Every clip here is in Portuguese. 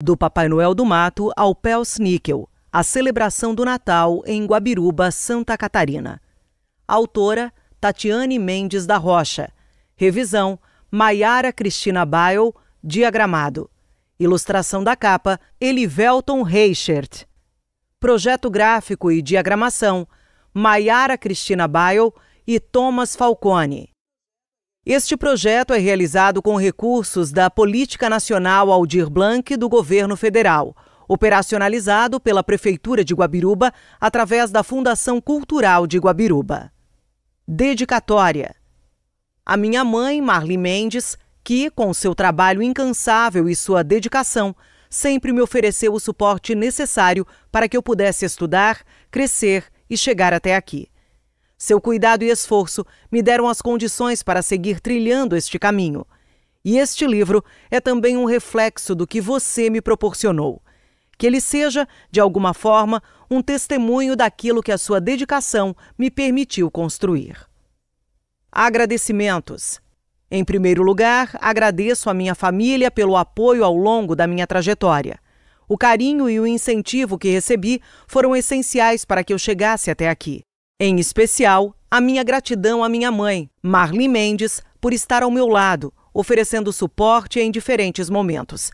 Do Papai Noel do Mato ao Pels-Níquel, a celebração do Natal em Guabiruba, Santa Catarina. Autora, Tatiane Mendes da Rocha. Revisão, Maiara Cristina Bail, diagramado. Ilustração da capa, Elivelton Reichert. Projeto gráfico e diagramação, Maiara Cristina Bail e Thomas Falcone. Este projeto é realizado com recursos da Política Nacional Aldir Blanc do Governo Federal, operacionalizado pela Prefeitura de Guabiruba através da Fundação Cultural de Guabiruba. Dedicatória. A minha mãe, Marli Mendes, que, com seu trabalho incansável e sua dedicação, sempre me ofereceu o suporte necessário para que eu pudesse estudar, crescer e chegar até aqui. Seu cuidado e esforço me deram as condições para seguir trilhando este caminho. E este livro é também um reflexo do que você me proporcionou. Que ele seja, de alguma forma, um testemunho daquilo que a sua dedicação me permitiu construir. Agradecimentos. Em primeiro lugar, agradeço à minha família pelo apoio ao longo da minha trajetória. O carinho e o incentivo que recebi foram essenciais para que eu chegasse até aqui. Em especial, a minha gratidão à minha mãe, Marli Mendes, por estar ao meu lado, oferecendo suporte em diferentes momentos.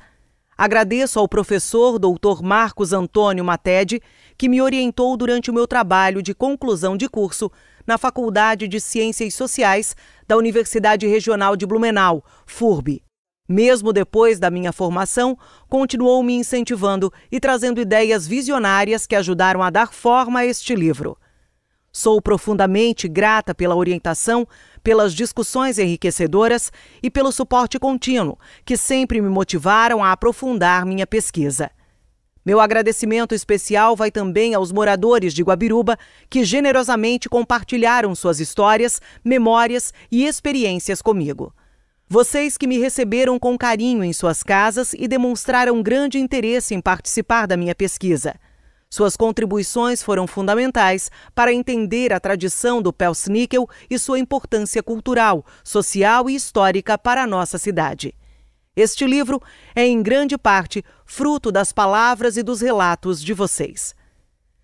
Agradeço ao professor Dr. Marcos Antônio Matede, que me orientou durante o meu trabalho de conclusão de curso na Faculdade de Ciências Sociais da Universidade Regional de Blumenau, FURB. Mesmo depois da minha formação, continuou me incentivando e trazendo ideias visionárias que ajudaram a dar forma a este livro. Sou profundamente grata pela orientação, pelas discussões enriquecedoras e pelo suporte contínuo, que sempre me motivaram a aprofundar minha pesquisa. Meu agradecimento especial vai também aos moradores de Guabiruba, que generosamente compartilharam suas histórias, memórias e experiências comigo. Vocês que me receberam com carinho em suas casas e demonstraram grande interesse em participar da minha pesquisa. Suas contribuições foram fundamentais para entender a tradição do Pels-Níquel e sua importância cultural, social e histórica para a nossa cidade. Este livro é, em grande parte, fruto das palavras e dos relatos de vocês.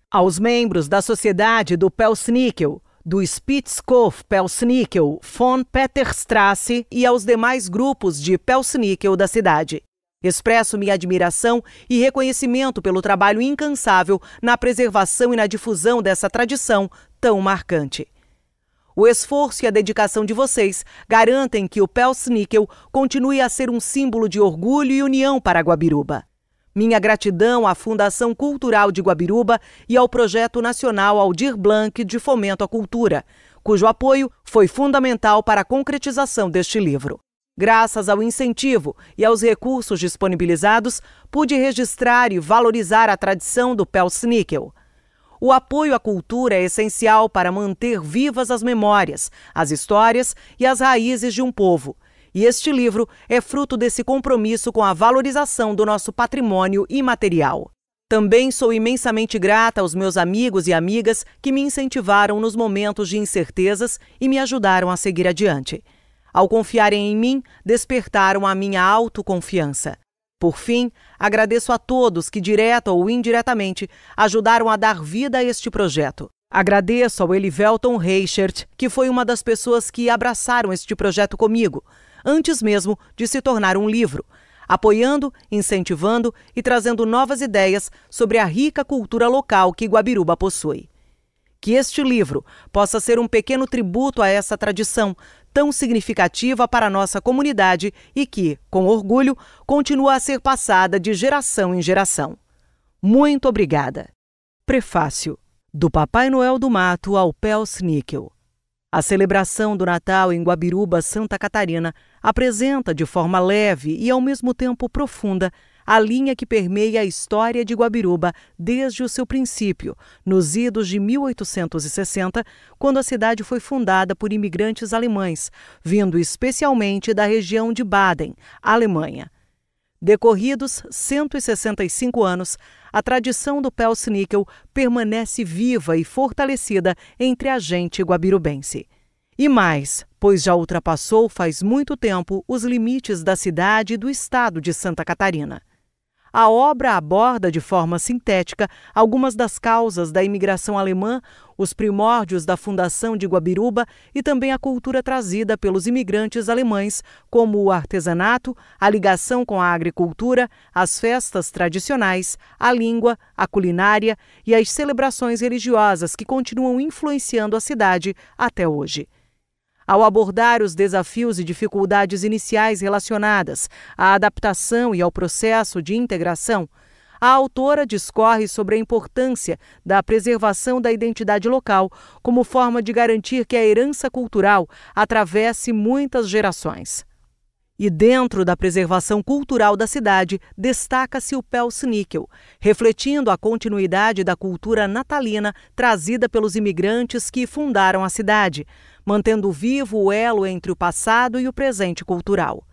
Aos membros da Sociedade do Pels-Níquel, do Spitzkopf Pels-Níquel von Peterstraße e aos demais grupos de Pels-Níquel da cidade. Expresso minha admiração e reconhecimento pelo trabalho incansável na preservação e na difusão dessa tradição tão marcante. O esforço e a dedicação de vocês garantem que o Pels-Níquel continue a ser um símbolo de orgulho e união para Guabiruba. Minha gratidão à Fundação Cultural de Guabiruba e ao Projeto Nacional Aldir Blanc de Fomento à Cultura, cujo apoio foi fundamental para a concretização deste livro. Graças ao incentivo e aos recursos disponibilizados, pude registrar e valorizar a tradição do Pels-Níquel. O apoio à cultura é essencial para manter vivas as memórias, as histórias e as raízes de um povo. E este livro é fruto desse compromisso com a valorização do nosso patrimônio imaterial. Também sou imensamente grata aos meus amigos e amigas que me incentivaram nos momentos de incertezas e me ajudaram a seguir adiante. Ao confiarem em mim, despertaram a minha autoconfiança. Por fim, agradeço a todos que, direta ou indiretamente, ajudaram a dar vida a este projeto. Agradeço ao Elivelton Reichert, que foi uma das pessoas que abraçaram este projeto comigo, antes mesmo de se tornar um livro, apoiando, incentivando e trazendo novas ideias sobre a rica cultura local que Guabiruba possui. Que este livro possa ser um pequeno tributo a essa tradição tão significativa para a nossa comunidade e que, com orgulho, continua a ser passada de geração em geração. Muito obrigada. Prefácio. Do Papai Noel do Mato ao Pels-Níquel. A celebração do Natal em Guabiruba, Santa Catarina, apresenta de forma leve e, ao mesmo tempo profunda, a linha que permeia a história de Guabiruba desde o seu princípio, nos idos de 1860, quando a cidade foi fundada por imigrantes alemães, vindo especialmente da região de Baden, Alemanha. Decorridos 165 anos, a tradição do Pels-Níquel permanece viva e fortalecida entre a gente guabirubense. E mais, pois já ultrapassou faz muito tempo os limites da cidade e do estado de Santa Catarina. A obra aborda de forma sintética algumas das causas da imigração alemã, os primórdios da fundação de Guabiruba e também a cultura trazida pelos imigrantes alemães, como o artesanato, a ligação com a agricultura, as festas tradicionais, a língua, a culinária e as celebrações religiosas que continuam influenciando a cidade até hoje. Ao abordar os desafios e dificuldades iniciais relacionadas à adaptação e ao processo de integração, a autora discorre sobre a importância da preservação da identidade local como forma de garantir que a herança cultural atravesse muitas gerações. E dentro da preservação cultural da cidade, destaca-se o Pelsníquel, refletindo a continuidade da cultura natalina trazida pelos imigrantes que fundaram a cidade, mantendo vivo o elo entre o passado e o presente cultural.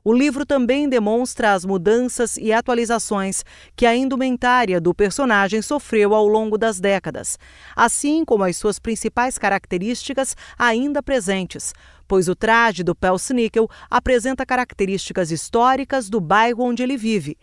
O livro também demonstra as mudanças e atualizações que a indumentária do personagem sofreu ao longo das décadas, assim como as suas principais características ainda presentes, pois o traje do Pelsníquel apresenta características históricas do bairro onde ele vive.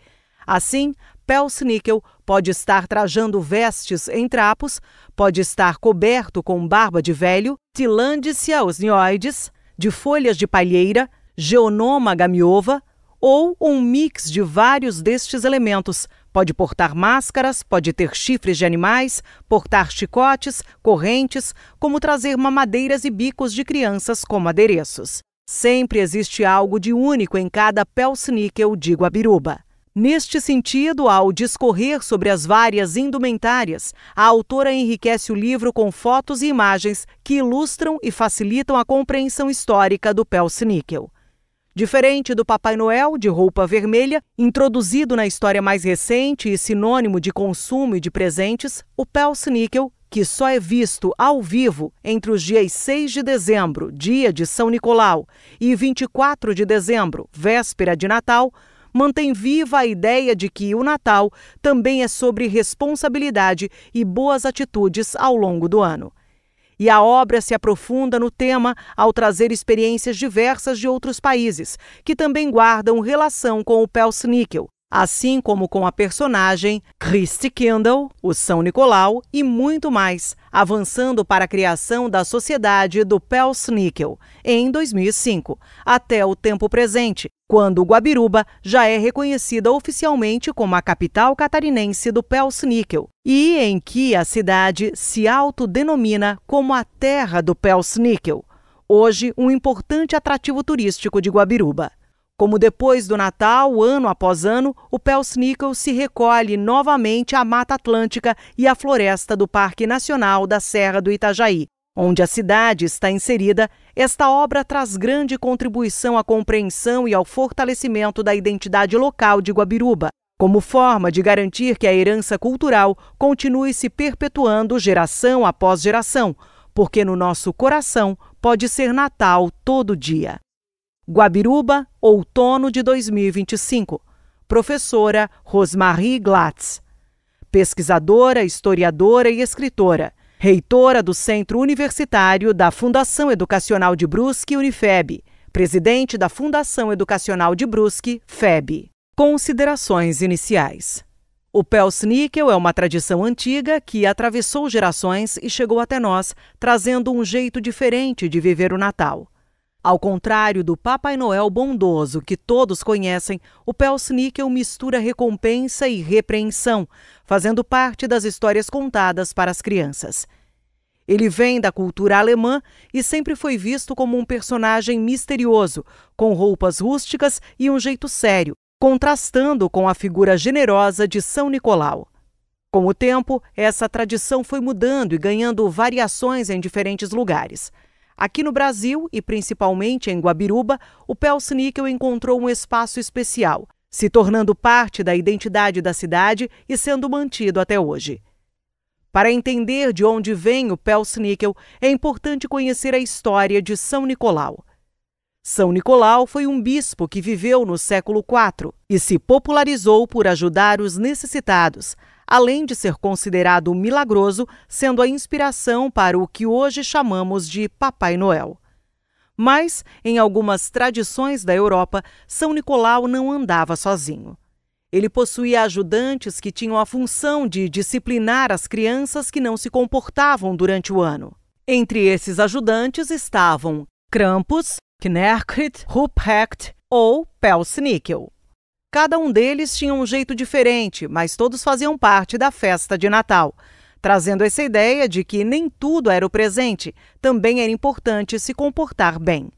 Assim, Pelsníquel pode estar trajando vestes em trapos, pode estar coberto com barba de velho, Tillandsia osnioides, de folhas de palheira, Geonoma gamiova, ou um mix de vários destes elementos. Pode portar máscaras, pode ter chifres de animais, portar chicotes, correntes, como trazer mamadeiras e bicos de crianças como adereços. Sempre existe algo de único em cada Pelsníquel de Guabiruba. Neste sentido, ao discorrer sobre as várias indumentárias, a autora enriquece o livro com fotos e imagens que ilustram e facilitam a compreensão histórica do Pelsníquel. Diferente do Papai Noel de roupa vermelha, introduzido na história mais recente e sinônimo de consumo e de presentes, o Pelsníquel, que só é visto ao vivo entre os dias 6 de dezembro, dia de São Nicolau, e 24 de dezembro, véspera de Natal, mantém viva a ideia de que o Natal também é sobre responsabilidade e boas atitudes ao longo do ano. E a obra se aprofunda no tema ao trazer experiências diversas de outros países, que também guardam relação com o Pelsníquel, assim como com a personagem Christkindl, o São Nicolau e muito mais, avançando para a criação da Sociedade do Pelsníquel, em 2005, até o tempo presente, quando Guabiruba já é reconhecida oficialmente como a capital catarinense do Pelsníquel, e em que a cidade se autodenomina como a terra do Pelsníquel, hoje um importante atrativo turístico de Guabiruba. Como depois do Natal, ano após ano, o Pelsníquel se recolhe novamente à Mata Atlântica e à floresta do Parque Nacional da Serra do Itajaí. Onde a cidade está inserida, esta obra traz grande contribuição à compreensão e ao fortalecimento da identidade local de Guabiruba, como forma de garantir que a herança cultural continue se perpetuando geração após geração, porque no nosso coração pode ser Natal todo dia. Guabiruba, outono de 2025. Professora Rosmarie Glatz. Pesquisadora, historiadora e escritora. Reitora do Centro Universitário da Fundação Educacional de Brusque, Unifeb. Presidente da Fundação Educacional de Brusque, FEB. Considerações iniciais. O Pelsníquel é uma tradição antiga que atravessou gerações e chegou até nós, trazendo um jeito diferente de viver o Natal. Ao contrário do Papai Noel bondoso que todos conhecem, o Pelsníquel mistura recompensa e repreensão, fazendo parte das histórias contadas para as crianças. Ele vem da cultura alemã e sempre foi visto como um personagem misterioso, com roupas rústicas e um jeito sério, contrastando com a figura generosa de São Nicolau. Com o tempo, essa tradição foi mudando e ganhando variações em diferentes lugares. Aqui no Brasil, e principalmente em Guabiruba, o Pelsníquel encontrou um espaço especial, se tornando parte da identidade da cidade e sendo mantido até hoje. Para entender de onde vem o Pelsníquel, é importante conhecer a história de São Nicolau. São Nicolau foi um bispo que viveu no século IV e se popularizou por ajudar os necessitados, além de ser considerado milagroso, sendo a inspiração para o que hoje chamamos de Papai Noel. Mas, em algumas tradições da Europa, São Nicolau não andava sozinho. Ele possuía ajudantes que tinham a função de disciplinar as crianças que não se comportavam durante o ano. Entre esses ajudantes estavam Krampus, Knerkrit, Ruprecht ou Pelsnickel. Cada um deles tinha um jeito diferente, mas todos faziam parte da festa de Natal, trazendo essa ideia de que nem tudo era o presente, também era importante se comportar bem.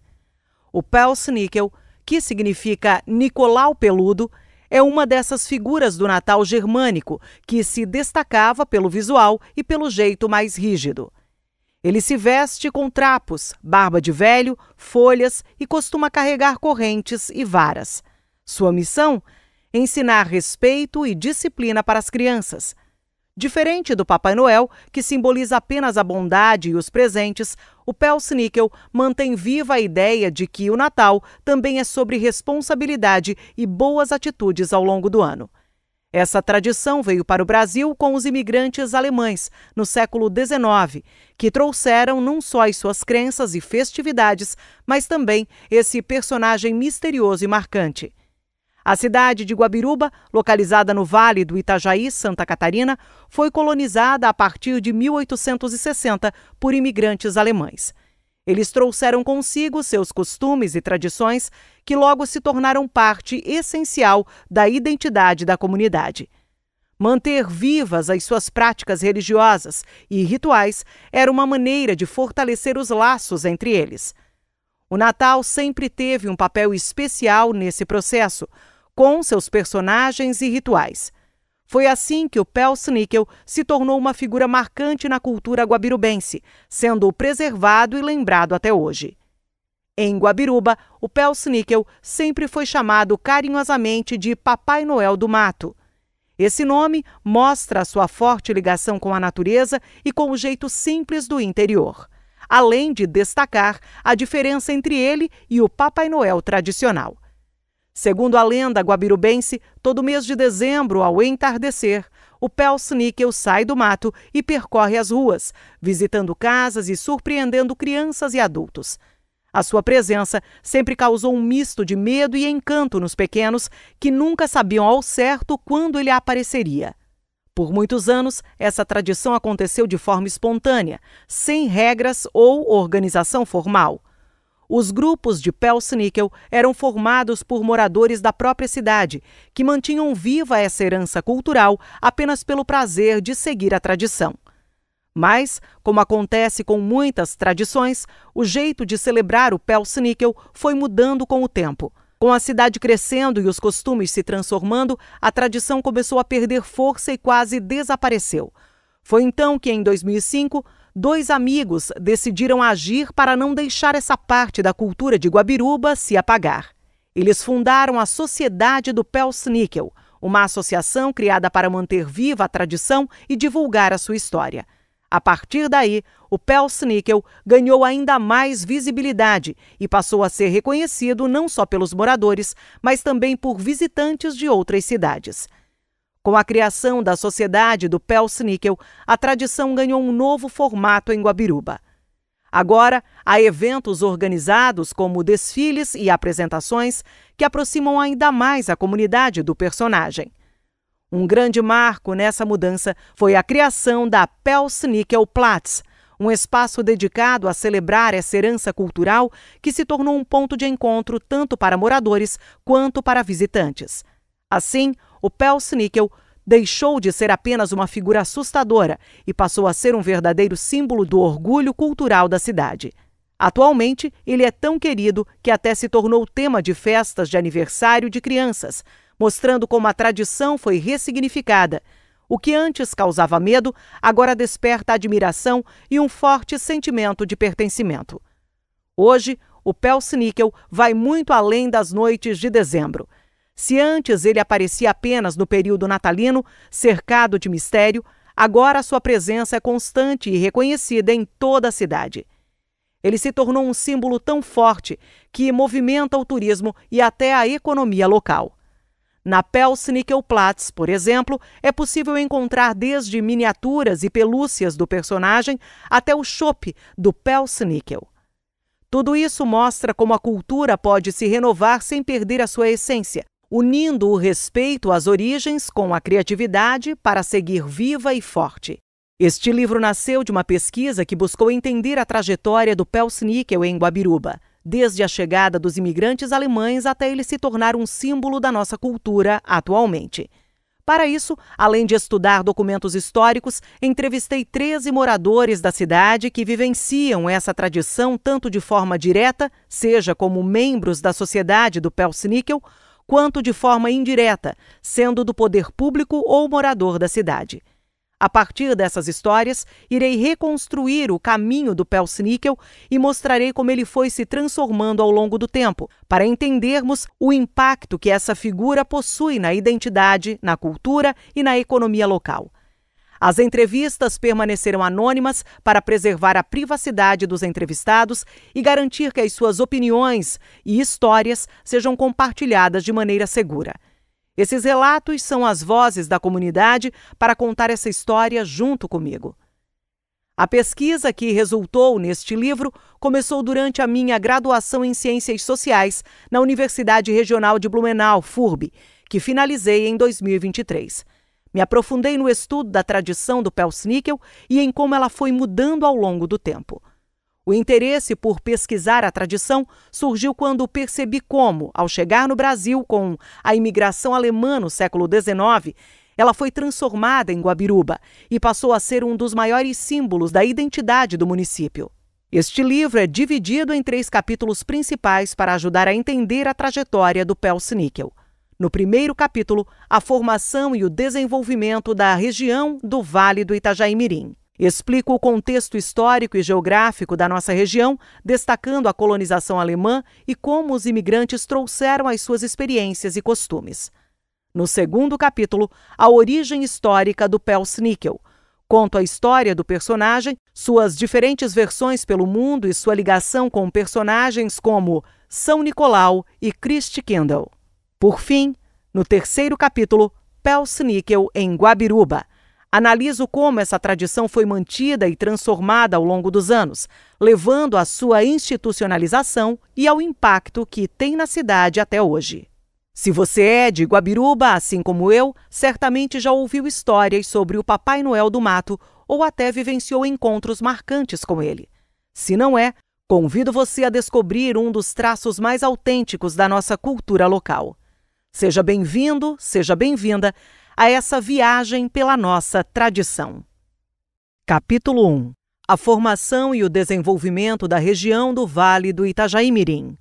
O Pelsnickel, que significa Nicolau Peludo, é uma dessas figuras do Natal germânico que se destacava pelo visual e pelo jeito mais rígido. Ele se veste com trapos, barba de velho, folhas e costuma carregar correntes e varas. Sua missão? Ensinar respeito e disciplina para as crianças. Diferente do Papai Noel, que simboliza apenas a bondade e os presentes, o Pelsnickel mantém viva a ideia de que o Natal também é sobre responsabilidade e boas atitudes ao longo do ano. Essa tradição veio para o Brasil com os imigrantes alemães, no século XIX, que trouxeram não só as suas crenças e festividades, mas também esse personagem misterioso e marcante. A cidade de Guabiruba, localizada no Vale do Itajaí, Santa Catarina, foi colonizada a partir de 1860 por imigrantes alemães. Eles trouxeram consigo seus costumes e tradições que logo se tornaram parte essencial da identidade da comunidade. Manter vivas as suas práticas religiosas e rituais era uma maneira de fortalecer os laços entre eles. O Natal sempre teve um papel especial nesse processo, com seus personagens e rituais. Foi assim que o Pelsnickel se tornou uma figura marcante na cultura guabirubense, sendo preservado e lembrado até hoje. Em Guabiruba, o Pelsnickel sempre foi chamado carinhosamente de Papai Noel do Mato. Esse nome mostra a sua forte ligação com a natureza e com o jeito simples do interior, além de destacar a diferença entre ele e o Papai Noel tradicional. Segundo a lenda guabirubense, todo mês de dezembro, ao entardecer, o Pelsnickel sai do mato e percorre as ruas, visitando casas e surpreendendo crianças e adultos. A sua presença sempre causou um misto de medo e encanto nos pequenos, que nunca sabiam ao certo quando ele apareceria. Por muitos anos, essa tradição aconteceu de forma espontânea, sem regras ou organização formal. Os grupos de Pelsnickel eram formados por moradores da própria cidade, que mantinham viva essa herança cultural apenas pelo prazer de seguir a tradição. Mas, como acontece com muitas tradições, o jeito de celebrar o Pelsnickel foi mudando com o tempo. Com a cidade crescendo e os costumes se transformando, a tradição começou a perder força e quase desapareceu. Foi então que, em 2005, 2 amigos decidiram agir para não deixar essa parte da cultura de Guabiruba se apagar. Eles fundaram a Sociedade do Pelsnickel, uma associação criada para manter viva a tradição e divulgar a sua história. A partir daí, o Pelsnickel ganhou ainda mais visibilidade e passou a ser reconhecido não só pelos moradores, mas também por visitantes de outras cidades. Com a criação da Sociedade do Pelsnickel, a tradição ganhou um novo formato em Guabiruba. Agora, há eventos organizados como desfiles e apresentações que aproximam ainda mais a comunidade do personagem. Um grande marco nessa mudança foi a criação da Pelsnickel Platz, um espaço dedicado a celebrar essa herança cultural que se tornou um ponto de encontro tanto para moradores quanto para visitantes. Assim, o Pelsnickel deixou de ser apenas uma figura assustadora e passou a ser um verdadeiro símbolo do orgulho cultural da cidade. Atualmente, ele é tão querido que até se tornou tema de festas de aniversário de crianças, mostrando como a tradição foi ressignificada. O que antes causava medo, agora desperta admiração e um forte sentimento de pertencimento. Hoje, o Pelsnickel vai muito além das noites de dezembro. Se antes ele aparecia apenas no período natalino, cercado de mistério, agora sua presença é constante e reconhecida em toda a cidade. Ele se tornou um símbolo tão forte que movimenta o turismo e até a economia local. Na Pelsnickel Platz, por exemplo, é possível encontrar desde miniaturas e pelúcias do personagem até o chopp do Pelsnickel. Tudo isso mostra como a cultura pode se renovar sem perder a sua essência, unindo o respeito às origens com a criatividade para seguir viva e forte. Este livro nasceu de uma pesquisa que buscou entender a trajetória do Pels-Níquel em Guabiruba, desde a chegada dos imigrantes alemães até ele se tornar um símbolo da nossa cultura atualmente. Para isso, além de estudar documentos históricos, entrevistei 13 moradores da cidade que vivenciam essa tradição tanto de forma direta, seja como membros da sociedade do Pels-Níquel, quanto de forma indireta, sendo do poder público ou morador da cidade. A partir dessas histórias, irei reconstruir o caminho do Pels-Níquel e mostrarei como ele foi se transformando ao longo do tempo, para entendermos o impacto que essa figura possui na identidade, na cultura e na economia local. As entrevistas permaneceram anônimas para preservar a privacidade dos entrevistados e garantir que as suas opiniões e histórias sejam compartilhadas de maneira segura. Esses relatos são as vozes da comunidade para contar essa história junto comigo. A pesquisa que resultou neste livro começou durante a minha graduação em Ciências Sociais na Universidade Regional de Blumenau, FURB, que finalizei em 2023. Me aprofundei no estudo da tradição do Pels-Níquel e em como ela foi mudando ao longo do tempo. O interesse por pesquisar a tradição surgiu quando percebi como, ao chegar no Brasil com a imigração alemã no século XIX, ela foi transformada em Guabiruba e passou a ser um dos maiores símbolos da identidade do município. Este livro é dividido em 3 capítulos principais para ajudar a entender a trajetória do Pels-Níquel. No primeiro capítulo, a formação e o desenvolvimento da região do Vale do Itajaí-Mirim. Explico o contexto histórico e geográfico da nossa região, destacando a colonização alemã e como os imigrantes trouxeram as suas experiências e costumes. No segundo capítulo, a origem histórica do Pels-Níquel. Conto a história do personagem, suas diferentes versões pelo mundo e sua ligação com personagens como São Nicolau e Christkindl. Por fim, no terceiro capítulo, Pels-Níquel em Guabiruba. Analiso como essa tradição foi mantida e transformada ao longo dos anos, levando à sua institucionalização e ao impacto que tem na cidade até hoje. Se você é de Guabiruba, assim como eu, certamente já ouviu histórias sobre o Papai Noel do Mato ou até vivenciou encontros marcantes com ele. Se não é, convido você a descobrir um dos traços mais autênticos da nossa cultura local. Seja bem-vindo, seja bem-vinda a essa viagem pela nossa tradição. Capítulo 1. A formação e o desenvolvimento da região do Vale do Itajaí-Mirim.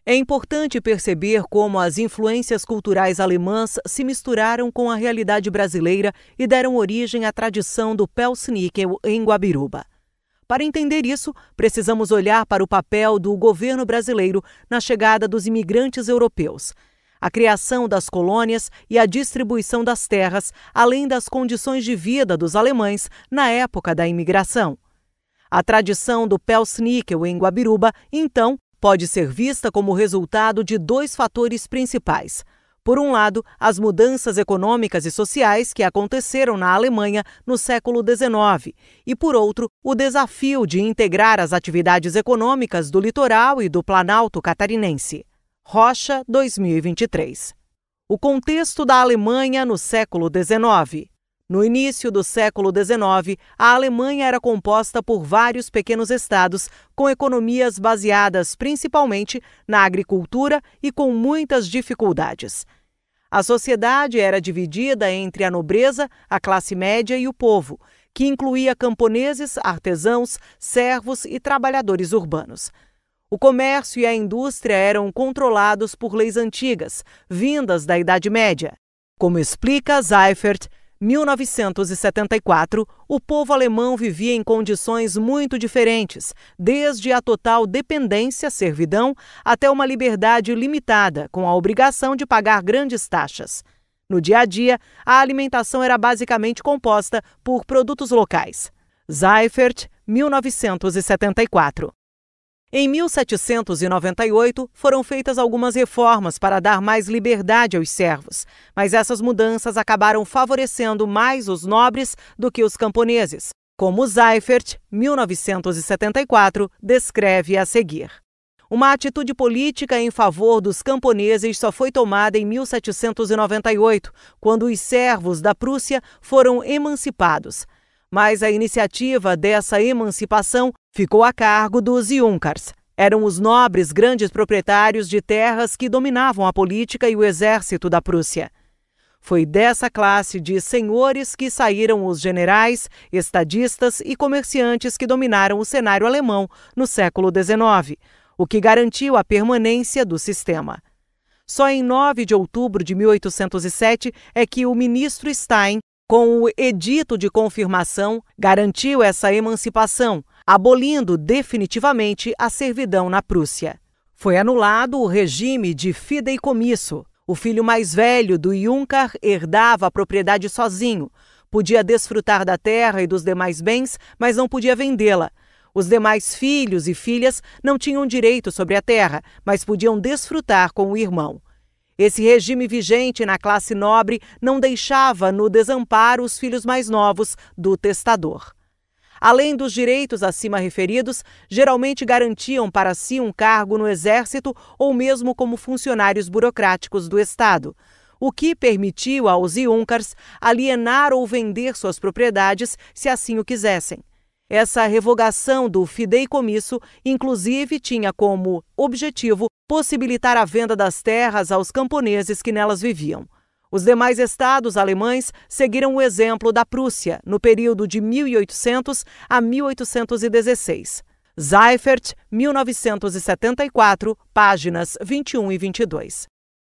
É importante perceber como as influências culturais alemãs se misturaram com a realidade brasileira e deram origem à tradição do Pels-Níquel em Guabiruba. Para entender isso, precisamos olhar para o papel do governo brasileiro na chegada dos imigrantes europeus, a criação das colônias e a distribuição das terras, além das condições de vida dos alemães na época da imigração. A tradição do Pels-Níquel em Guabiruba, então, pode ser vista como resultado de 2 fatores principais. Por um lado, as mudanças econômicas e sociais que aconteceram na Alemanha no século XIX, e por outro, o desafio de integrar as atividades econômicas do litoral e do Planalto catarinense. Rocha, 2023. O contexto da Alemanha no século XIX. No início do século XIX, a Alemanha era composta por vários pequenos estados com economias baseadas principalmente na agricultura e com muitas dificuldades. A sociedade era dividida entre a nobreza, a classe média e o povo, que incluía camponeses, artesãos, servos e trabalhadores urbanos. O comércio e a indústria eram controlados por leis antigas, vindas da Idade Média. Como explica Seifert, 1974, o povo alemão vivia em condições muito diferentes, desde a total dependência, servidão, até uma liberdade limitada, com a obrigação de pagar grandes taxas. No dia a dia, a alimentação era basicamente composta por produtos locais. Seifert, 1974. Em 1798, foram feitas algumas reformas para dar mais liberdade aos servos, mas essas mudanças acabaram favorecendo mais os nobres do que os camponeses, como Seifert, 1974, descreve a seguir. Uma atitude política em favor dos camponeses só foi tomada em 1798, quando os servos da Prússia foram emancipados. Mas a iniciativa dessa emancipação ficou a cargo dos Junkers. Eram os nobres grandes proprietários de terras que dominavam a política e o exército da Prússia. Foi dessa classe de senhores que saíram os generais, estadistas e comerciantes que dominaram o cenário alemão no século XIX, o que garantiu a permanência do sistema. Só em 9 de outubro de 1807 é que o ministro Stein, com o Edito de Confirmação, garantiu essa emancipação, abolindo definitivamente a servidão na Prússia. Foi anulado o regime de fideicomisso. O filho mais velho do Junker herdava a propriedade sozinho, podia desfrutar da terra e dos demais bens, mas não podia vendê-la. Os demais filhos e filhas não tinham direito sobre a terra, mas podiam desfrutar com o irmão. Esse regime vigente na classe nobre não deixava no desamparo os filhos mais novos do testador. Além dos direitos acima referidos, geralmente garantiam para si um cargo no exército ou mesmo como funcionários burocráticos do Estado, o que permitiu aos Junkers alienar ou vender suas propriedades se assim o quisessem. Essa revogação do fideicomisso, inclusive, tinha como objetivo possibilitar a venda das terras aos camponeses que nelas viviam. Os demais estados alemães seguiram o exemplo da Prússia no período de 1800 a 1816. Seifert, 1974, páginas 21 e 22.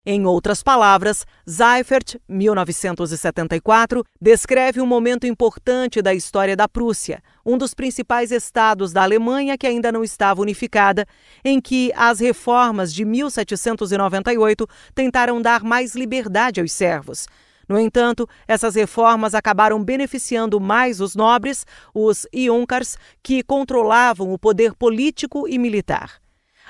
Em outras palavras, Seifert, 1974, descreve um momento importante da história da Prússia, um dos principais estados da Alemanha que ainda não estava unificada, em que as reformas de 1798 tentaram dar mais liberdade aos servos. No entanto, essas reformas acabaram beneficiando mais os nobres, os Junkers, que controlavam o poder político e militar.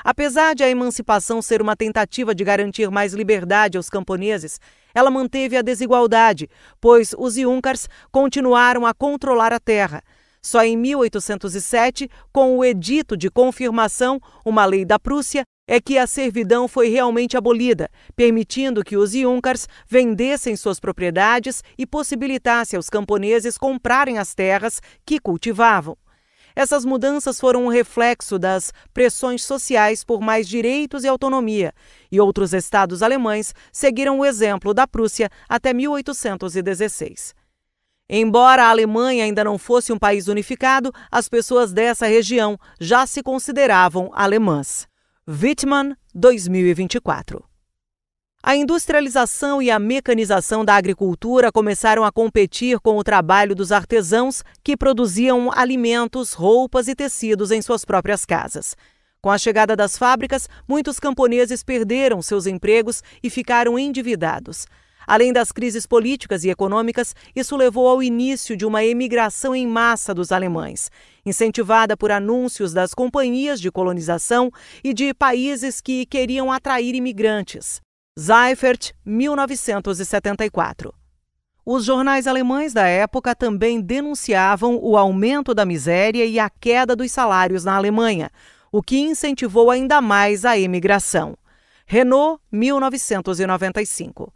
Apesar de a emancipação ser uma tentativa de garantir mais liberdade aos camponeses, ela manteve a desigualdade, pois os Junkers continuaram a controlar a terra. Só em 1807, com o Edito de Confirmação, uma lei da Prússia, é que a servidão foi realmente abolida, permitindo que os Junkers vendessem suas propriedades e possibilitasse aos camponeses comprarem as terras que cultivavam. Essas mudanças foram um reflexo das pressões sociais por mais direitos e autonomia, e outros estados alemães seguiram o exemplo da Prússia até 1816. Embora a Alemanha ainda não fosse um país unificado, as pessoas dessa região já se consideravam alemãs. Wittmann, 2024. A industrialização e a mecanização da agricultura começaram a competir com o trabalho dos artesãos que produziam alimentos, roupas e tecidos em suas próprias casas. Com a chegada das fábricas, muitos camponeses perderam seus empregos e ficaram endividados. Além das crises políticas e econômicas, isso levou ao início de uma emigração em massa dos alemães, incentivada por anúncios das companhias de colonização e de países que queriam atrair imigrantes. Seifert, 1974. Os jornais alemães da época também denunciavam o aumento da miséria e a queda dos salários na Alemanha, o que incentivou ainda mais a emigração. Renault, 1995.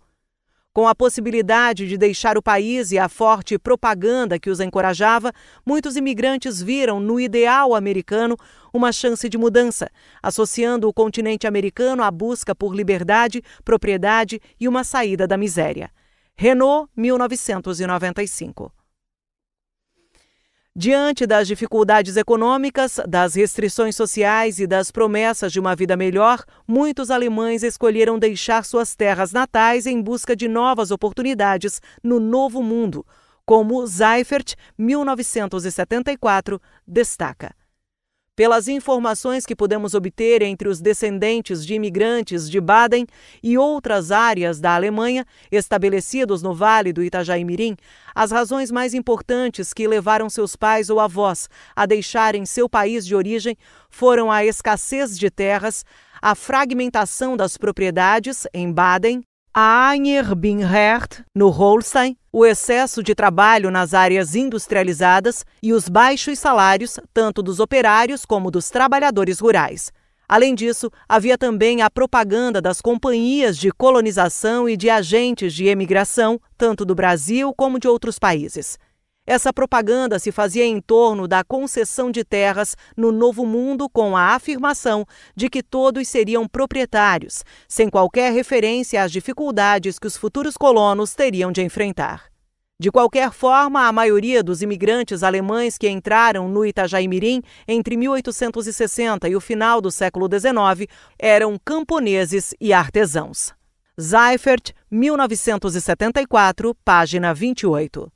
Com a possibilidade de deixar o país e a forte propaganda que os encorajava, muitos imigrantes viram no ideal americano uma chance de mudança, associando o continente americano à busca por liberdade, propriedade e uma saída da miséria. Renault, 1995. Diante das dificuldades econômicas, das restrições sociais e das promessas de uma vida melhor, muitos alemães escolheram deixar suas terras natais em busca de novas oportunidades no Novo Mundo, como Seifert, 1974, destaca. Pelas informações que pudemos obter entre os descendentes de imigrantes de Baden e outras áreas da Alemanha, estabelecidos no Vale do Itajaí-Mirim, as razões mais importantes que levaram seus pais ou avós a deixarem seu país de origem foram a escassez de terras, a fragmentação das propriedades em Baden, a Einherbingherd, no Holstein, o excesso de trabalho nas áreas industrializadas e os baixos salários, tanto dos operários como dos trabalhadores rurais. Além disso, havia também a propaganda das companhias de colonização e de agentes de emigração, tanto do Brasil como de outros países. Essa propaganda se fazia em torno da concessão de terras no Novo Mundo, com a afirmação de que todos seriam proprietários, sem qualquer referência às dificuldades que os futuros colonos teriam de enfrentar. De qualquer forma, a maioria dos imigrantes alemães que entraram no Itajaí-Mirim entre 1860 e o final do século XIX eram camponeses e artesãos. Seifert, 1974, página 28.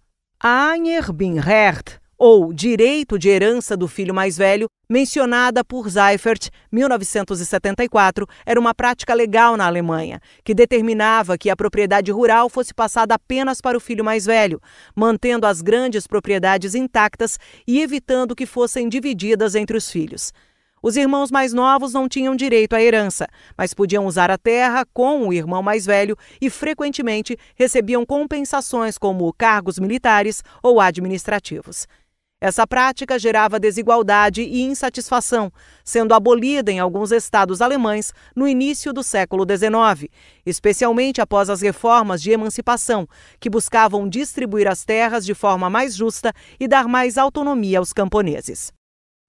A Anherbinrecht, ou Direito de Herança do Filho Mais Velho, mencionada por Seifert, 1974, era uma prática legal na Alemanha, que determinava que a propriedade rural fosse passada apenas para o filho mais velho, mantendo as grandes propriedades intactas e evitando que fossem divididas entre os filhos. Os irmãos mais novos não tinham direito à herança, mas podiam usar a terra com o irmão mais velho e, frequentemente, recebiam compensações como cargos militares ou administrativos. Essa prática gerava desigualdade e insatisfação, sendo abolida em alguns estados alemães no início do século XIX, especialmente após as reformas de emancipação, que buscavam distribuir as terras de forma mais justa e dar mais autonomia aos camponeses.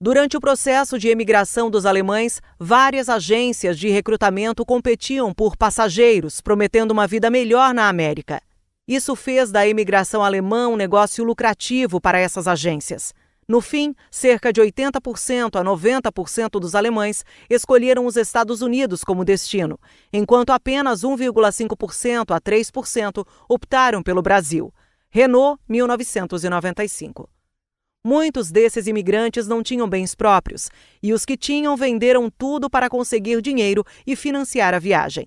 Durante o processo de emigração dos alemães, várias agências de recrutamento competiam por passageiros, prometendo uma vida melhor na América. Isso fez da imigração alemã um negócio lucrativo para essas agências. No fim, cerca de 80% a 90% dos alemães escolheram os Estados Unidos como destino, enquanto apenas 1,5% a 3% optaram pelo Brasil. Renault, 1995. Muitos desses imigrantes não tinham bens próprios, e os que tinham venderam tudo para conseguir dinheiro e financiar a viagem.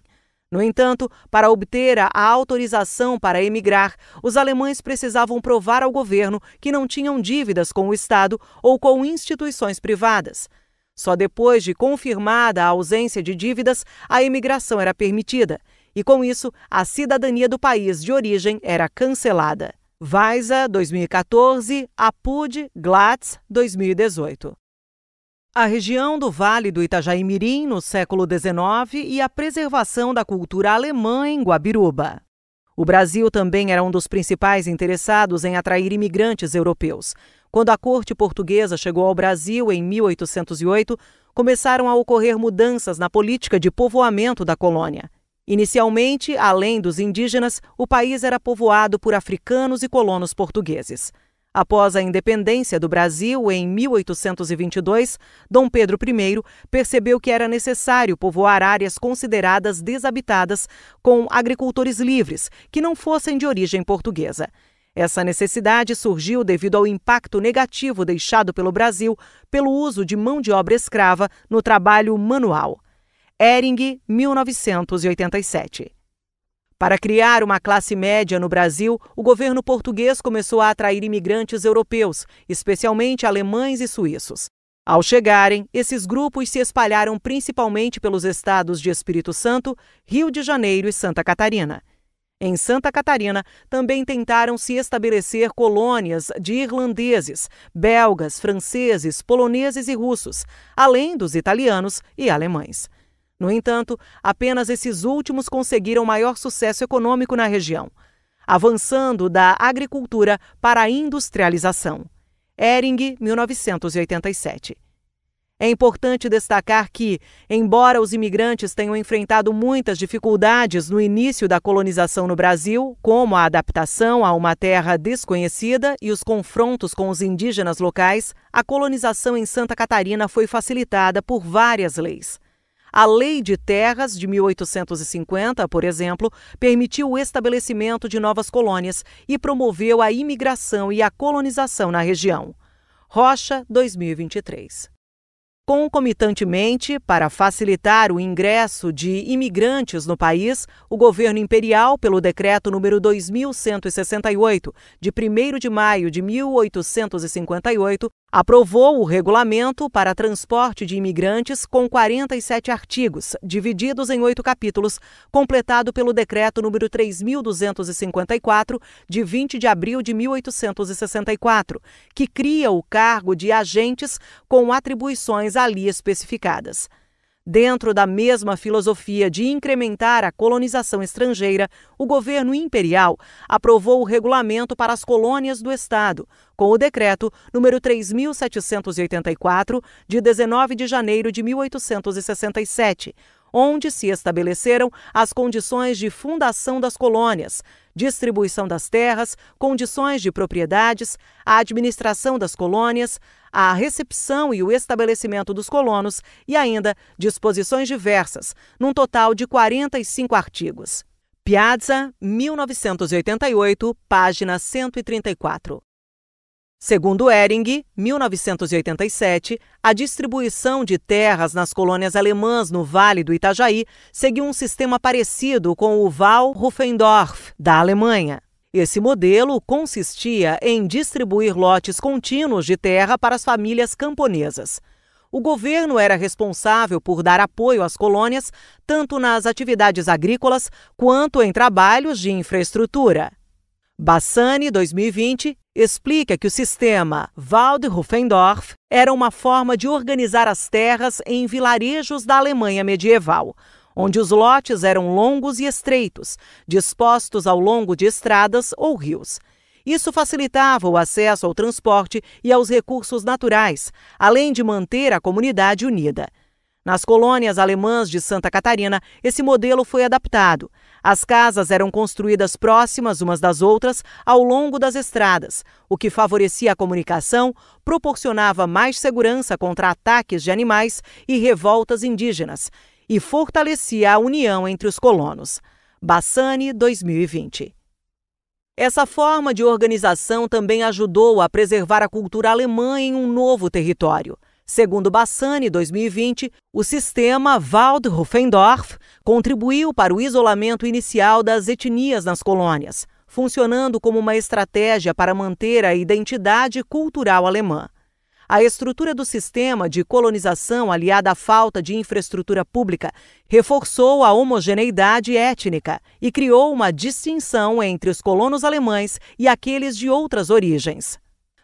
No entanto, para obter a autorização para emigrar, os alemães precisavam provar ao governo que não tinham dívidas com o Estado ou com instituições privadas. Só depois de confirmada a ausência de dívidas, a imigração era permitida, e com isso, a cidadania do país de origem era cancelada. Weisse, 2014, Apud, Glatz, 2018. A região do Vale do Itajaí-Mirim no século XIX e a preservação da cultura alemã em Guabiruba. O Brasil também era um dos principais interessados em atrair imigrantes europeus. Quando a corte portuguesa chegou ao Brasil em 1808, começaram a ocorrer mudanças na política de povoamento da colônia. Inicialmente, além dos indígenas, o país era povoado por africanos e colonos portugueses. Após a independência do Brasil, em 1822, Dom Pedro I percebeu que era necessário povoar áreas consideradas desabitadas com agricultores livres, que não fossem de origem portuguesa. Essa necessidade surgiu devido ao impacto negativo deixado pelo Brasil pelo uso de mão de obra escrava no trabalho manual. Hering, 1987. Para criar uma classe média no Brasil, o governo português começou a atrair imigrantes europeus, especialmente alemães e suíços. Ao chegarem, esses grupos se espalharam principalmente pelos estados de Espírito Santo, Rio de Janeiro e Santa Catarina. Em Santa Catarina, também tentaram se estabelecer colônias de irlandeses, belgas, franceses, poloneses e russos, além dos italianos e alemães. No entanto, apenas esses últimos conseguiram maior sucesso econômico na região, avançando da agricultura para a industrialização. Hering, 1987. É importante destacar que, embora os imigrantes tenham enfrentado muitas dificuldades no início da colonização no Brasil, como a adaptação a uma terra desconhecida e os confrontos com os indígenas locais, a colonização em Santa Catarina foi facilitada por várias leis. A Lei de Terras de 1850, por exemplo, permitiu o estabelecimento de novas colônias e promoveu a imigração e a colonização na região. Rocha, 2023. Concomitantemente, para facilitar o ingresso de imigrantes no país, o governo imperial, pelo decreto número 2168, de 1º de maio de 1858, aprovou o regulamento para transporte de imigrantes com 47 artigos, divididos em 8 capítulos, completado pelo decreto número 3.254, de 20 de abril de 1864, que cria o cargo de agentes com atribuições ali especificadas. Dentro da mesma filosofia de incrementar a colonização estrangeira, o governo imperial aprovou o regulamento para as colônias do Estado, com o decreto número 3.784, de 19 de janeiro de 1867, onde se estabeleceram as condições de fundação das colônias, distribuição das terras, condições de propriedades, a administração das colônias, a recepção e o estabelecimento dos colonos e ainda disposições diversas, num total de 45 artigos. Piazza, 1988, página 134. Segundo Ehring, 1987, a distribuição de terras nas colônias alemãs no Vale do Itajaí seguiu um sistema parecido com o Wahl-Ruffendorf, da Alemanha. Esse modelo consistia em distribuir lotes contínuos de terra para as famílias camponesas. O governo era responsável por dar apoio às colônias, tanto nas atividades agrícolas quanto em trabalhos de infraestrutura. Bassani, 2020, explica que o sistema Wahl-Ruffendorf era uma forma de organizar as terras em vilarejos da Alemanha medieval, onde os lotes eram longos e estreitos, dispostos ao longo de estradas ou rios. Isso facilitava o acesso ao transporte e aos recursos naturais, além de manter a comunidade unida. Nas colônias alemãs de Santa Catarina, esse modelo foi adaptado. As casas eram construídas próximas umas das outras ao longo das estradas, o que favorecia a comunicação, proporcionava mais segurança contra ataques de animais e revoltas indígenas e fortalecia a união entre os colonos. Bassani, 2020. Essa forma de organização também ajudou a preservar a cultura alemã em um novo território. Segundo Bassani, 2020, o sistema Wahl-Ruffendorf contribuiu para o isolamento inicial das etnias nas colônias, funcionando como uma estratégia para manter a identidade cultural alemã. A estrutura do sistema de colonização, aliada à falta de infraestrutura pública, reforçou a homogeneidade étnica e criou uma distinção entre os colonos alemães e aqueles de outras origens.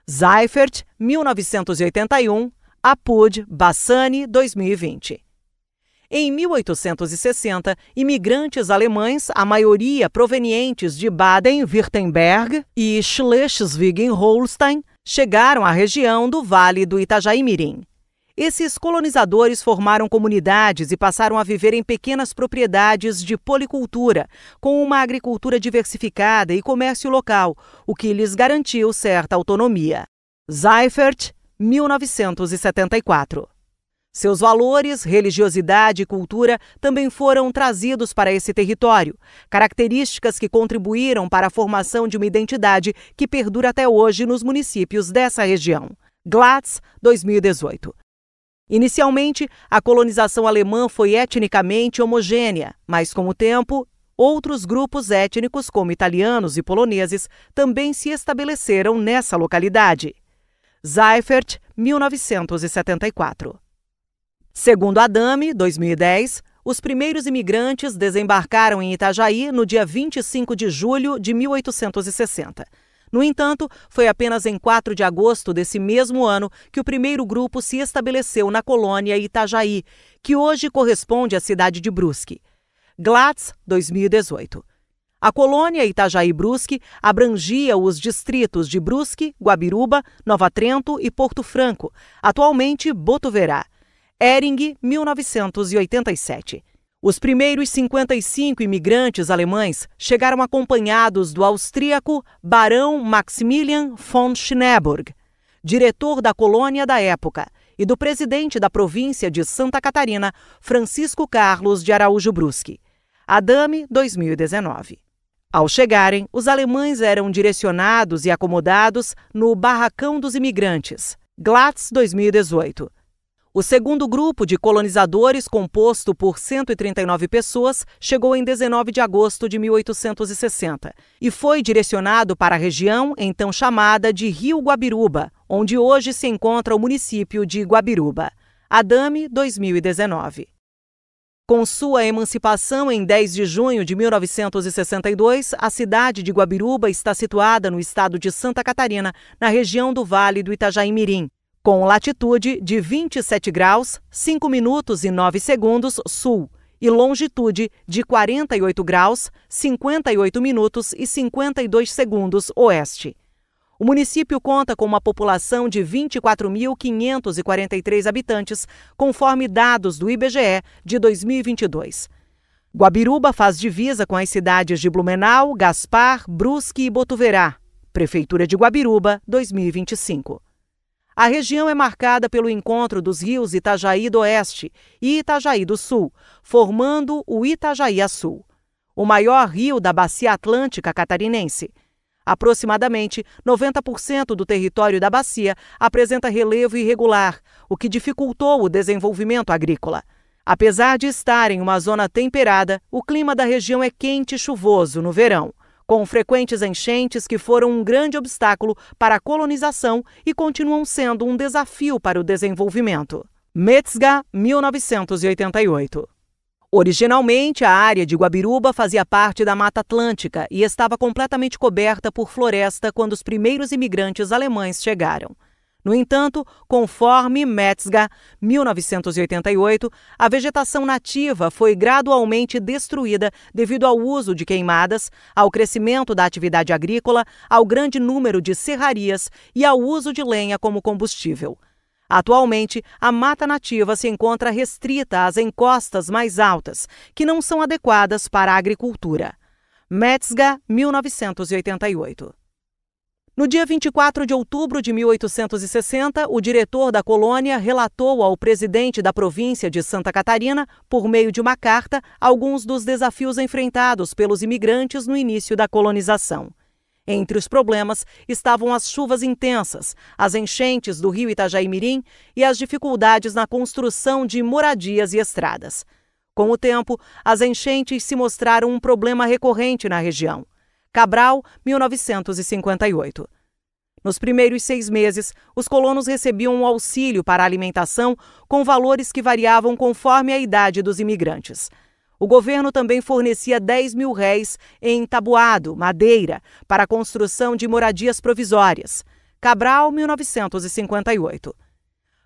Seifert, 1981, Apud, Bassani, 2020. Em 1860, imigrantes alemães, a maioria provenientes de Baden-Württemberg e Schleswig-Holstein, chegaram à região do Vale do Itajaí-Mirim. Esses colonizadores formaram comunidades e passaram a viver em pequenas propriedades de policultura, com uma agricultura diversificada e comércio local, o que lhes garantiu certa autonomia. Seifert, 1974. Seus valores, religiosidade e cultura também foram trazidos para esse território, características que contribuíram para a formação de uma identidade que perdura até hoje nos municípios dessa região. Glatz, 2018. Inicialmente, a colonização alemã foi etnicamente homogênea, mas com o tempo, outros grupos étnicos, como italianos e poloneses, também se estabeleceram nessa localidade. Seifert, 1974. Segundo Adame, 2010, os primeiros imigrantes desembarcaram em Itajaí no dia 25 de julho de 1860. No entanto, foi apenas em 4 de agosto desse mesmo ano que o primeiro grupo se estabeleceu na colônia Itajaí, que hoje corresponde à cidade de Brusque. Glatz, 2018. A colônia Itajaí-Brusque abrangia os distritos de Brusque, Guabiruba, Nova Trento e Porto Franco, atualmente Botuverá. Ehring, 1987. Os primeiros 55 imigrantes alemães chegaram acompanhados do austríaco Barão Maximilian von Schneeberg, diretor da colônia da época, e do presidente da província de Santa Catarina, Francisco Carlos de Araújo Brusque. Adame, 2019. Ao chegarem, os alemães eram direcionados e acomodados no Barracão dos Imigrantes. Glatz, 2018. O segundo grupo de colonizadores, composto por 139 pessoas, chegou em 19 de agosto de 1860 e foi direcionado para a região então chamada de Rio Guabiruba, onde hoje se encontra o município de Guabiruba. Adame, 2019. Com sua emancipação em 10 de junho de 1962, a cidade de Guabiruba está situada no estado de Santa Catarina, na região do Vale do Itajaí-Mirim, com latitude de 27 graus, 5 minutos e 9 segundos sul e longitude de 48 graus, 58 minutos e 52 segundos oeste. O município conta com uma população de 24.543 habitantes, conforme dados do IBGE de 2022. Guabiruba faz divisa com as cidades de Blumenau, Gaspar, Brusque e Botuverá. Prefeitura de Guabiruba, 2025. A região é marcada pelo encontro dos rios Itajaí do Oeste e Itajaí do Sul, formando o Itajaí-Açu, o maior rio da Bacia Atlântica Catarinense. Aproximadamente 90% do território da bacia apresenta relevo irregular, o que dificultou o desenvolvimento agrícola. Apesar de estar em uma zona temperada, o clima da região é quente e chuvoso no verão, com frequentes enchentes que foram um grande obstáculo para a colonização e continuam sendo um desafio para o desenvolvimento. Metzger, 1988. Originalmente, a área de Guabiruba fazia parte da Mata Atlântica e estava completamente coberta por floresta quando os primeiros imigrantes alemães chegaram. No entanto, conforme Metzger, 1988, a vegetação nativa foi gradualmente destruída devido ao uso de queimadas, ao crescimento da atividade agrícola, ao grande número de serrarias e ao uso de lenha como combustível. Atualmente, a mata nativa se encontra restrita às encostas mais altas, que não são adequadas para a agricultura. Metzger, 1988. No dia 24 de outubro de 1860, o diretor da colônia relatou ao presidente da província de Santa Catarina, por meio de uma carta, alguns dos desafios enfrentados pelos imigrantes no início da colonização. Entre os problemas estavam as chuvas intensas, as enchentes do rio Itajaí-Mirim e as dificuldades na construção de moradias e estradas. Com o tempo, as enchentes se mostraram um problema recorrente na região. Cabral, 1958. Nos primeiros 6 meses, os colonos recebiam um auxílio para a alimentação com valores que variavam conforme a idade dos imigrantes. O governo também fornecia 10 mil réis em tabuado, madeira, para a construção de moradias provisórias. Cabral, 1958.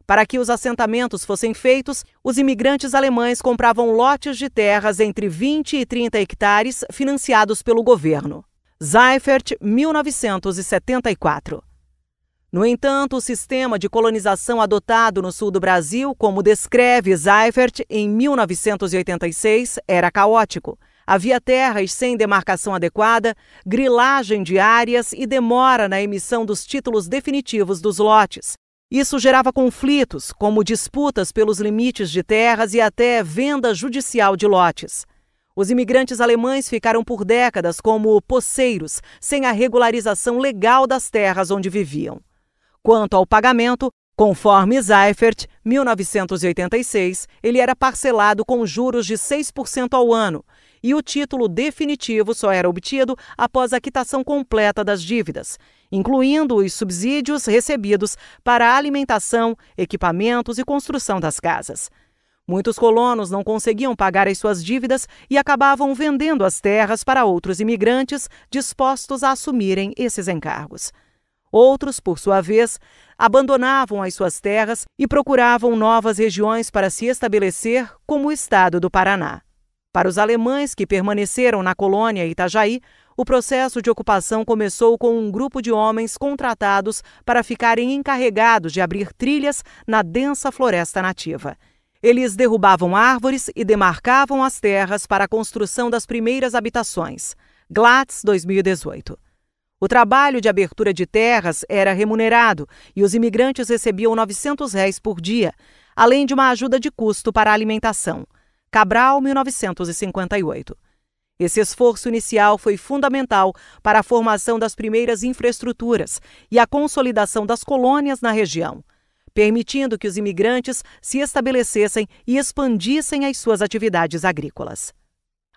Para que os assentamentos fossem feitos, os imigrantes alemães compravam lotes de terras entre 20 e 30 hectares financiados pelo governo. Seifert, 1974. No entanto, o sistema de colonização adotado no sul do Brasil, como descreve Seifert em 1986, era caótico. Havia terras sem demarcação adequada, grilagem de áreas e demora na emissão dos títulos definitivos dos lotes. Isso gerava conflitos, como disputas pelos limites de terras e até venda judicial de lotes. Os imigrantes alemães ficaram por décadas como posseiros, sem a regularização legal das terras onde viviam. Quanto ao pagamento, conforme Seifert, 1986, ele era parcelado com juros de 6% ao ano, e o título definitivo só era obtido após a quitação completa das dívidas, incluindo os subsídios recebidos para a alimentação, equipamentos e construção das casas. Muitos colonos não conseguiam pagar as suas dívidas e acabavam vendendo as terras para outros imigrantes dispostos a assumirem esses encargos. Outros, por sua vez, abandonavam as suas terras e procuravam novas regiões para se estabelecer, como o estado do Paraná. Para os alemães que permaneceram na colônia Itajaí, o processo de ocupação começou com um grupo de homens contratados para ficarem encarregados de abrir trilhas na densa floresta nativa. Eles derrubavam árvores e demarcavam as terras para a construção das primeiras habitações. Glatz, 2018. O trabalho de abertura de terras era remunerado e os imigrantes recebiam R$900 por dia, além de uma ajuda de custo para a alimentação. Cabral, 1958. Esse esforço inicial foi fundamental para a formação das primeiras infraestruturas e a consolidação das colônias na região, permitindo que os imigrantes se estabelecessem e expandissem as suas atividades agrícolas.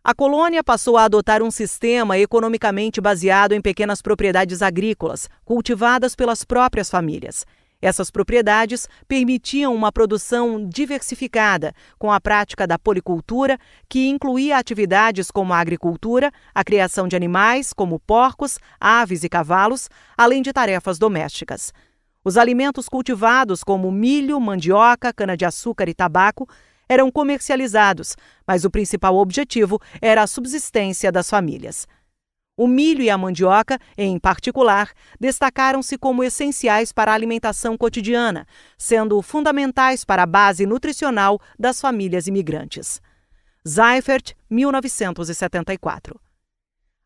A colônia passou a adotar um sistema economicamente baseado em pequenas propriedades agrícolas, cultivadas pelas próprias famílias. Essas propriedades permitiam uma produção diversificada, com a prática da policultura, que incluía atividades como a agricultura, a criação de animais, como porcos, aves e cavalos, além de tarefas domésticas. Os alimentos cultivados, como milho, mandioca, cana-de-açúcar e tabaco, eram comercializados, mas o principal objetivo era a subsistência das famílias. O milho e a mandioca, em particular, destacaram-se como essenciais para a alimentação cotidiana, sendo fundamentais para a base nutricional das famílias imigrantes. Seifert, 1974.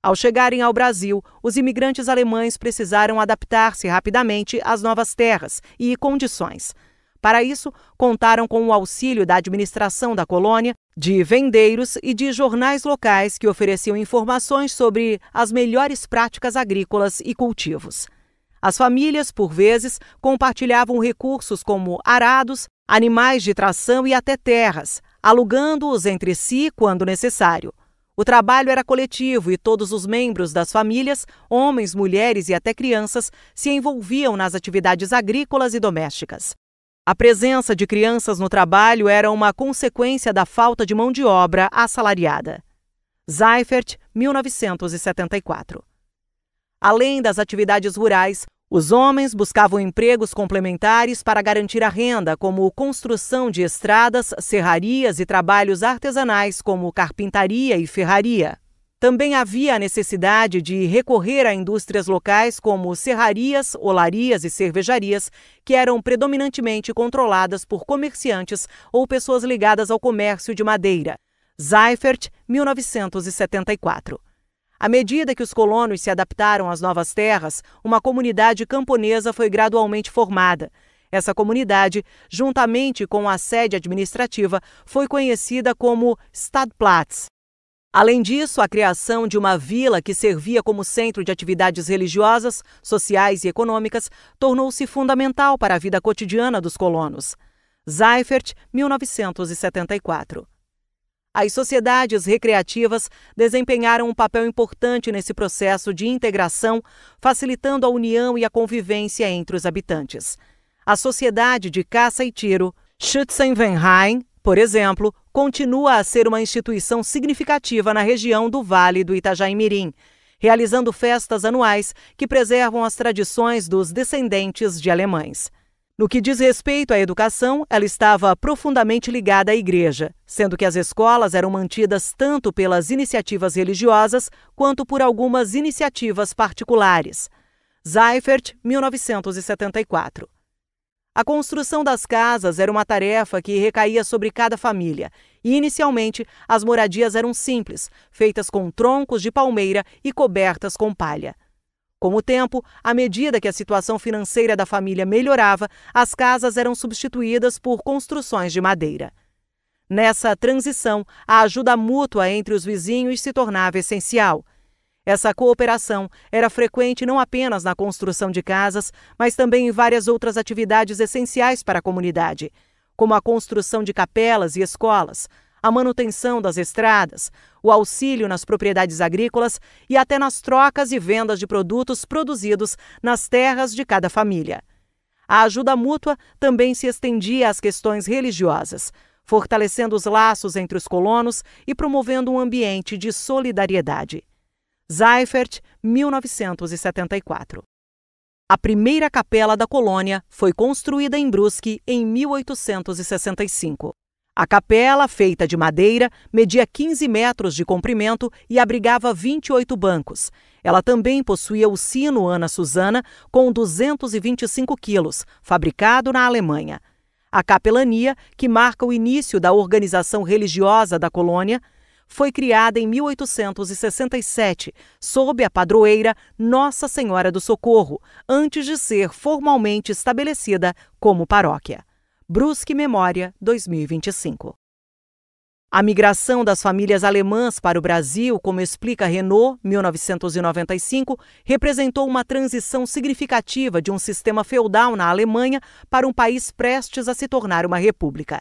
Ao chegarem ao Brasil, os imigrantes alemães precisaram adaptar-se rapidamente às novas terras e condições. Para isso, contaram com o auxílio da administração da colônia, de vendeiros e de jornais locais que ofereciam informações sobre as melhores práticas agrícolas e cultivos. As famílias, por vezes, compartilhavam recursos como arados, animais de tração e até terras, alugando-os entre si quando necessário. O trabalho era coletivo e todos os membros das famílias, homens, mulheres e até crianças, se envolviam nas atividades agrícolas e domésticas. A presença de crianças no trabalho era uma consequência da falta de mão de obra assalariada. Seifert, 1974. Além das atividades rurais, os homens buscavam empregos complementares para garantir a renda, como construção de estradas, serrarias e trabalhos artesanais como carpintaria e ferraria. Também havia a necessidade de recorrer a indústrias locais como serrarias, olarias e cervejarias, que eram predominantemente controladas por comerciantes ou pessoas ligadas ao comércio de madeira. Seifert, 1974. À medida que os colonos se adaptaram às novas terras, uma comunidade camponesa foi gradualmente formada. Essa comunidade, juntamente com a sede administrativa, foi conhecida como Stadtplatz. Além disso, a criação de uma vila que servia como centro de atividades religiosas, sociais e econômicas tornou-se fundamental para a vida cotidiana dos colonos. Seifert, 1974. As sociedades recreativas desempenharam um papel importante nesse processo de integração, facilitando a união e a convivência entre os habitantes. A Sociedade de Caça e Tiro, Schützenverein, por exemplo, continua a ser uma instituição significativa na região do Vale do Itajaí-Mirim, realizando festas anuais que preservam as tradições dos descendentes de alemães. No que diz respeito à educação, ela estava profundamente ligada à igreja, sendo que as escolas eram mantidas tanto pelas iniciativas religiosas quanto por algumas iniciativas particulares. Seifert, 1974. A construção das casas era uma tarefa que recaía sobre cada família, e inicialmente as moradias eram simples, feitas com troncos de palmeira e cobertas com palha. Com o tempo, à medida que a situação financeira da família melhorava, as casas eram substituídas por construções de madeira. Nessa transição, a ajuda mútua entre os vizinhos se tornava essencial. Essa cooperação era frequente não apenas na construção de casas, mas também em várias outras atividades essenciais para a comunidade, como a construção de capelas e escolas, a manutenção das estradas, o auxílio nas propriedades agrícolas e até nas trocas e vendas de produtos produzidos nas terras de cada família. A ajuda mútua também se estendia às questões religiosas, fortalecendo os laços entre os colonos e promovendo um ambiente de solidariedade. Seifert, 1974. A primeira capela da colônia foi construída em Brusque em 1865. A capela, feita de madeira, media 15 metros de comprimento e abrigava 28 bancos. Ela também possuía o sino Ana Susana, com 225 quilos, fabricado na Alemanha. A capelania, que marca o início da organização religiosa da colônia, foi criada em 1867, sob a padroeira Nossa Senhora do Socorro, antes de ser formalmente estabelecida como paróquia. Brusque Memória, 2025. A migração das famílias alemãs para o Brasil, como explica Renault, 1995, representou uma transição significativa de um sistema feudal na Alemanha para um país prestes a se tornar uma república.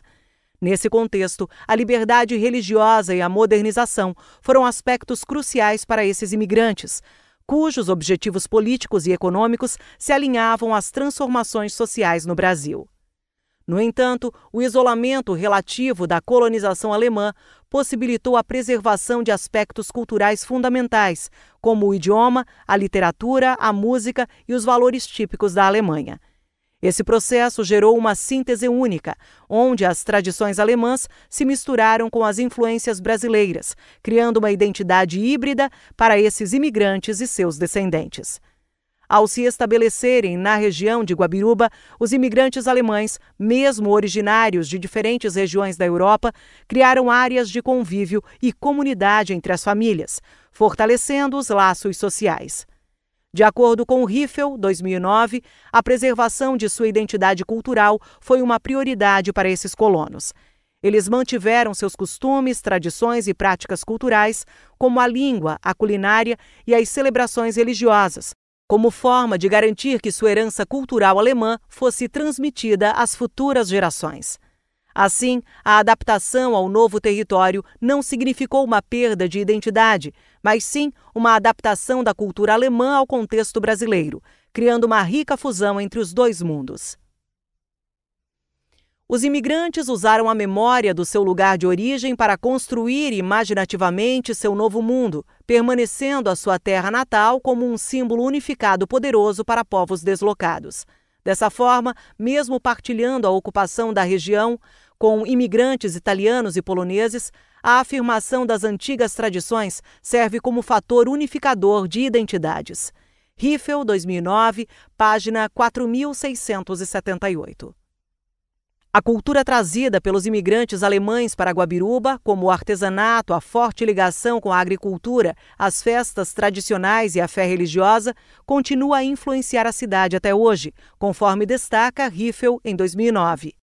Nesse contexto, a liberdade religiosa e a modernização foram aspectos cruciais para esses imigrantes, cujos objetivos políticos e econômicos se alinhavam às transformações sociais no Brasil. No entanto, o isolamento relativo da colonização alemã possibilitou a preservação de aspectos culturais fundamentais, como o idioma, a literatura, a música e os valores típicos da Alemanha. Esse processo gerou uma síntese única, onde as tradições alemãs se misturaram com as influências brasileiras, criando uma identidade híbrida para esses imigrantes e seus descendentes. Ao se estabelecerem na região de Guabiruba, os imigrantes alemães, mesmo originários de diferentes regiões da Europa, criaram áreas de convívio e comunidade entre as famílias, fortalecendo os laços sociais. De acordo com o Riffel, 2009, a preservação de sua identidade cultural foi uma prioridade para esses colonos. Eles mantiveram seus costumes, tradições e práticas culturais, como a língua, a culinária e as celebrações religiosas, como forma de garantir que sua herança cultural alemã fosse transmitida às futuras gerações. Assim, a adaptação ao novo território não significou uma perda de identidade, mas sim uma adaptação da cultura alemã ao contexto brasileiro, criando uma rica fusão entre os dois mundos. Os imigrantes usaram a memória do seu lugar de origem para construir imaginativamente seu novo mundo, permanecendo a sua terra natal como um símbolo unificado poderoso para povos deslocados. Dessa forma, mesmo partilhando a ocupação da região com imigrantes italianos e poloneses, a afirmação das antigas tradições serve como fator unificador de identidades. Riffel, 2009, página 4678. A cultura trazida pelos imigrantes alemães para Guabiruba, como o artesanato, a forte ligação com a agricultura, as festas tradicionais e a fé religiosa, continua a influenciar a cidade até hoje, conforme destaca Riffel em 2009.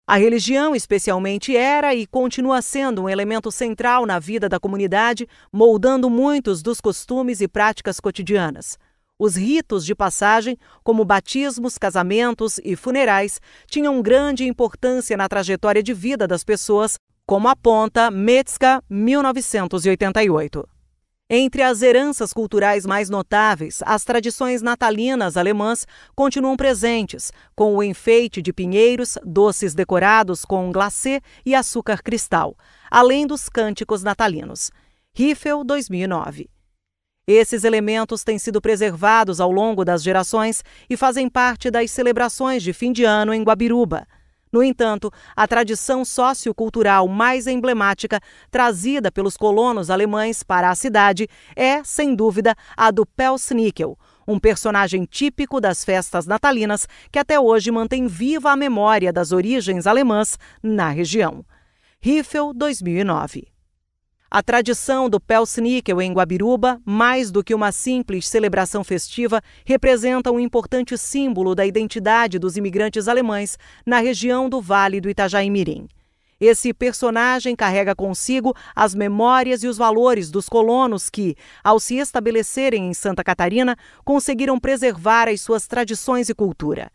A religião, especialmente, era e continua sendo um elemento central na vida da comunidade, moldando muitos dos costumes e práticas cotidianas. Os ritos de passagem, como batismos, casamentos e funerais, tinham grande importância na trajetória de vida das pessoas, como aponta Metzger, 1988. Entre as heranças culturais mais notáveis, as tradições natalinas alemãs continuam presentes, com o enfeite de pinheiros, doces decorados com glacê e açúcar cristal, além dos cânticos natalinos. Riffel, 2009. Esses elementos têm sido preservados ao longo das gerações e fazem parte das celebrações de fim de ano em Guabiruba. No entanto, a tradição sociocultural mais emblemática trazida pelos colonos alemães para a cidade é, sem dúvida, a do Pelsnickel, um personagem típico das festas natalinas que até hoje mantém viva a memória das origens alemãs na região. Riffel, 2009. A tradição do Pelsnickel em Guabiruba, mais do que uma simples celebração festiva, representa um importante símbolo da identidade dos imigrantes alemães na região do Vale do Itajaí-Mirim. Esse personagem carrega consigo as memórias e os valores dos colonos que, ao se estabelecerem em Santa Catarina, conseguiram preservar as suas tradições e cultura.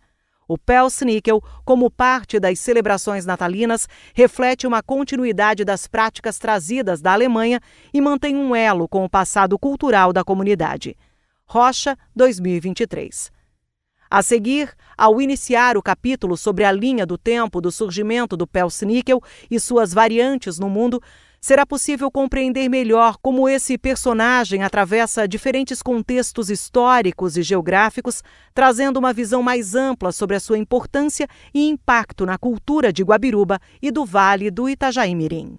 O Pelsnickel, como parte das celebrações natalinas, reflete uma continuidade das práticas trazidas da Alemanha e mantém um elo com o passado cultural da comunidade. Rocha, 2023. A seguir, ao iniciar o capítulo sobre a linha do tempo do surgimento do Pelsnickel e suas variantes no mundo, será possível compreender melhor como esse personagem atravessa diferentes contextos históricos e geográficos, trazendo uma visão mais ampla sobre a sua importância e impacto na cultura de Guabiruba e do Vale do Itajaí-Mirim.